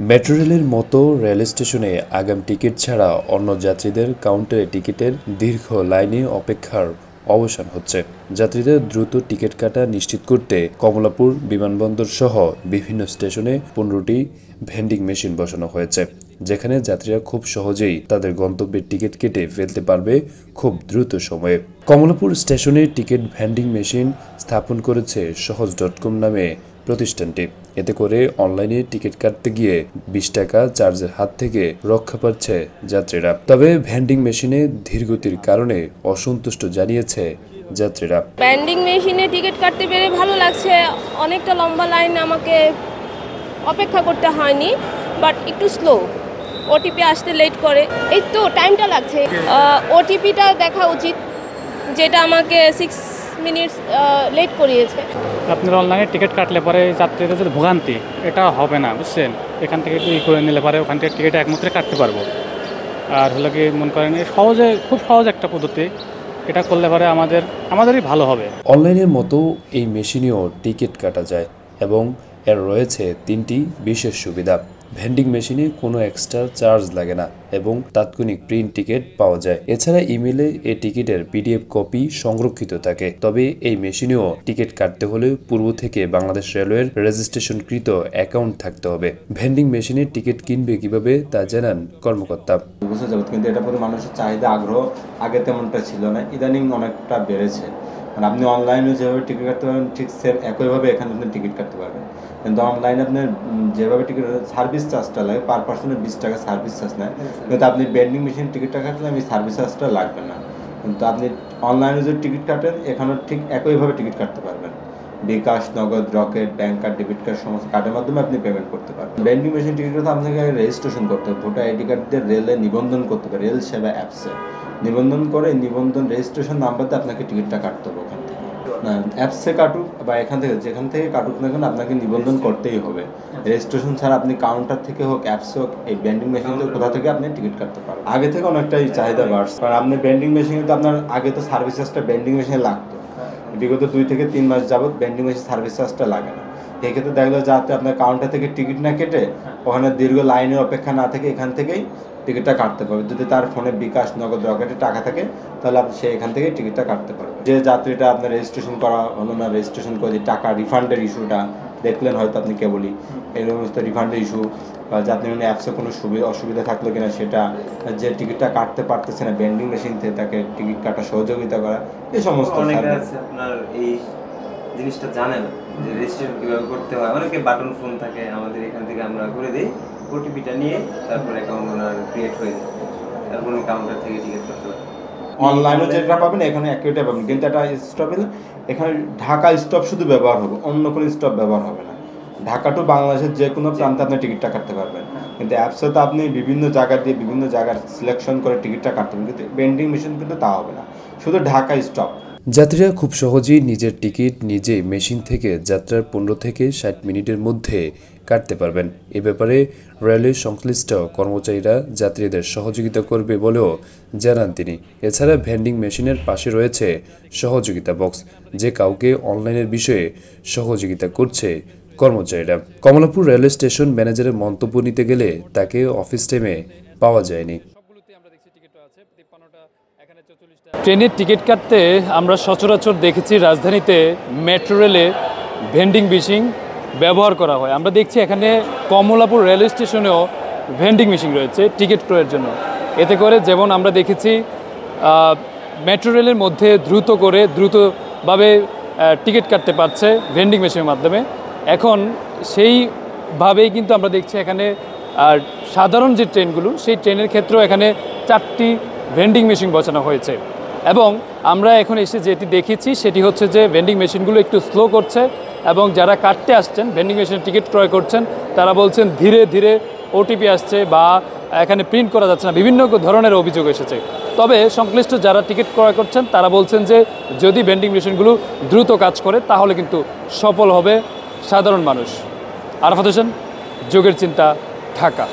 Metro রেলের মতো rail স্টেশনে আগাম টিকিট ছাড়া অন্য যাত্রীদের কাউন্টারে টিকিটের দীর্ঘ লাইনে অপেক্ষার অবসান হচ্ছে। যাত্রীদের দ্রুত টিকিট কাটা নিশ্চিত করতে কমলাপুর বিমানবন্দর সহ বিভিন্ন স্টেশনে 15টি ভেন্ডিং মেশিন বসানো হয়েছে, যেখানে যাত্রীরা খুব সহজেই তাদের গন্তব্যের টিকিট কেটে ফেলতে পারবে খুব দ্রুত সময়ে। কমলাপুর স্টেশনে টিকিট ভেন্ডিং মেশিন স্থাপন করেছে সহজ.com নামে প্রতিষ্ঠানটি। এতে করে অনলাইনে টিকিট কাটতে গিয়ে 20 টাকা চার্জের হাত থেকে রক্ষা পাচ্ছে যাত্রীরা। তবে ভেন্ডিং মেশিনে ধীরগতির কারণে অসন্তুষ্ট জানিয়েছে যাত্রীরা। ভেন্ডিং মেশিনে টিকিট কাটতে পেরে ভালো লাগছে। অনেকটা লম্বা লাইন আমাকে অপেক্ষা করতে হয়নি, বাট একটু স্লো। ওটিপি আসতে লেট করে, এই তো টাইমটা লাগছে। ওটিপিটা দেখা উচিত, যেটা আমাকে 6 মিনিটস লেট করিয়েছে। আপনারা অনলাইনে টিকিট কাটলে পরে যাত্রীদের যে ভোগান্তি এটা হবে না, বুঝছেন। এখান থেকে করে নিলে পরে ওখান থেকে টিকিট একমাত্র কাটতে পারবো। আর হলো কি মনে করেন সহজে, খুব সহজ একটা পদ্ধতি। এটা করলে পরে আমাদেরই ভালো হবে। অনলাইনের মতো এই মেশিনেও টিকিট কাটা যায় এবং এর রয়েছে 3টি বিশেষ সুবিধা। ভেন্ডিং মেশিনে কোনো এক্সট্রা চার্জ লাগে না এবং তাৎক্ষণিক প্রিন্ট টিকিট পাওয়া যায়। এছাড়া ইমেলে এই টিকিটের PDF কপি সংরক্ষিত থাকে। তবে এই মেশিনেও টিকিট কাটতে হলে পূর্ব থেকে বাংলাদেশ রেলওয়ের রেজিস্ট্রেশনকৃত অ্যাকাউন্ট থাকতে হবে। ভেন্ডিং মেশিনে টিকিট কিনবে কিভাবে তা জানান কর্মকর্তা। কিন্তু এটা প্রতি মানুষের চাহিদা আগ্রহ আগে তেমনটা ছিল না, ইদানিং অনেকটা বেড়েছে। মানে আপনি অনলাইনে যেভাবে টিকিট কাটতে পারবেন ঠিক সেম একইভাবে এখানে আপনি টিকিট কাটতে পারবেন। কিন্তু অনলাইনে আপনার যেভাবে টিকিট সার্ভিস চার্জটা লাগে পার পার্সনে 20 টাকা সার্ভিস চার্জ নেয়, কিন্তু আপনি ভেন্ডিং মেশিন টিকিটটা কাটলে আমি সার্ভিস চার্জটা লাগবে না। কিন্তু আপনি অনলাইনে যদি টিকিট কাটেন এখানেও ঠিক একইভাবে টিকিট কাটতে পারবেন। বিকাশ, নগদ, rocket, bank card, debit card সমস্ত কার্ডের মাধ্যমে আপনি পেমেন্ট করতে পারবেন। ভেন্ডিং মেশিন টিকিটটা আপনাকে রেজিস্ট্রেশন করতে হবে, ভোটার আইডি কার্ড দিয়ে রেলে নিবন্ধন করতে হবে। রেল সেবা অ্যাপসে নিবন্ধন করে নিবন্ধন রেজিস্ট্রেশন নাম্বার দিয়ে আপনাকে টিকিটটা কাটতে হবে। ওখান থেকে না অ্যাপসে কাটুক বা এখান থেকে যেখান থেকে কাটুক না কেন আপনাকে নিবন্ধন করতেই হবে। রেজিস্ট্রেশন ছাড়া আপনি কাউন্টার থেকে হোক, অ্যাপসে হোক, এই ভেন্ডিং মেশিন থেকে কোথা থেকে আপনি টিকিট কাটতে পারবেন। আগে থেকে অনেকটাই চাহিদা বাড়ছে, কারণ আপনি ভেন্ডিং মেশিনে তো আপনার আগে তো সার্ভিস চার্জটা ভেন্ডিং মেশিনে লাগতো। বিগত 2 থেকে 3 মাস যাবত ভেন্ডিং মেশিন সার্ভিস চার্জটা লাগে না। এক্ষেত্রে দেখা যায় যাতে আপনার কাউন্টার থেকে টিকিট না কেটে ওখানে দীর্ঘ লাইনের অপেক্ষা না থেকে এখান থেকেই টিকিটটা কাটতে পারবে। যদি তার ফোনে বিকাশ, নগদ, রকেটে টাকা থাকে তাহলে আপনি সে এখান থেকে টিকিটটা কাটতে পারবে। যে যাত্রীটা আপনার রেজিস্ট্রেশন করা হলো না, রেজিস্ট্রেশন করে টাকা রিফান্ডের ইস্যুটা দেখলেন হয়তো আপনি কেবলই, এই সমস্ত রিফান্ডের ইস্যু বা যাত্রী মানে অ্যাপসে কোনো অসুবিধা থাকলো কিনা সেটা, যে টিকিটটা কাটতে পারতেছে না ভেন্ডিং মেশিন থেকে তাকে টিকিট কাটার সহযোগিতা করা, এই সমস্ত। আপনার এই জিনিসটা জানে না যে রেজিস্ট্রেশন কীভাবে করতে হয়। অনেকে বাটন ফোন থাকে, আমাদের এখান থেকে আমরা করে দিই, ওটিপিটা নিয়ে তারপর অ্যাকাউন্ট ওনার ক্রিয়েট হয়ে যায়, তারপর কাউন্টার থেকে টিকিট করতে পারে। অনলাইনে যেটা পাবেন এখানে একইটা পাবেন, কিন্তু একটা স্টপ এলে এখানে ঢাকা স্টপ শুধু ব্যবহার হবে, অন্য কোনো স্টপ ব্যবহার হবে না। ঢাকা টু বাংলাদেশের যে কোনো প্রান্তে আপনি টিকিটটা কাটতে পারবেন। কিন্তু অ্যাপসে তো আপনি বিভিন্ন জায়গা দিয়ে বিভিন্ন জায়গার সিলেকশন করে টিকিটটা কাটতে পারবেন, কিন্তু ভেন্ডিং মেশিন কিন্তু তা হবে না, শুধু ঢাকা স্টপ। যাত্রীরা খুব সহজেই নিজের টিকিট নিজেই মেশিন থেকে যাত্রার 15 থেকে 60 মিনিটের মধ্যে কাটতে পারবেন। এ ব্যাপারে রেলওয়ে সংশ্লিষ্ট কর্মচারীরা যাত্রীদের সহযোগিতা করবে বলেও জানান তিনি। এছাড়া ভেন্ডিং মেশিনের পাশে রয়েছে সহযোগিতা বক্স, যে কাউকে অনলাইনের বিষয়ে সহযোগিতা করছে কর্মচারীরা। কমলাপুর রেলওয়ে স্টেশন ম্যানেজারের মন্তব্য নিতে গেলে তাকে অফিস টাইমে পাওয়া যায়নি। ট্রেনের টিকিট কাটতে আমরা সচরাচর দেখেছি রাজধানীতে মেট্রো রেলে ভেন্ডিং মেশিন ব্যবহার করা হয়। আমরা দেখছি এখানে কমলাপুর রেলওয়ে স্টেশনেও ভেন্ডিং মেশিন রয়েছে টিকিট ক্রয়ের জন্য। এতে করে যেমন আমরা দেখেছি মেট্রো রেলের মধ্যে দ্রুতভাবে টিকিট কাটতে পারছে ভেন্ডিং মেশিনের মাধ্যমে। এখন সেইভাবেই কিন্তু আমরা দেখছি এখানে সাধারণ যে ট্রেনগুলো, সেই ট্রেনের ক্ষেত্রেও এখানে 4টি ভেন্ডিং মেশিন বসানো হয়েছে। এবং আমরা এখন এসে যেটি দেখেছি সেটি হচ্ছে যে ভেন্ডিং মেশিনগুলো একটু স্লো করছে এবং যারা কাটতে আসছেন, ভেন্ডিং মেশিনে টিকিট ক্রয় করছেন, তারা বলছেন ধীরে ধীরে ওটিপি আসছে বা এখানে প্রিন্ট করা যাচ্ছে না, বিভিন্ন ধরনের অভিযোগ এসেছে। তবে সংশ্লিষ্ট যারা টিকিট ক্রয় করছেন তারা বলছেন যে যদি ভেন্ডিং মেশিনগুলো দ্রুত কাজ করে তাহলে কিন্তু সফল হবে সাধারণ মানুষ। আরাফাত হোসেন, যুগের চিন্তা, ঢাকা।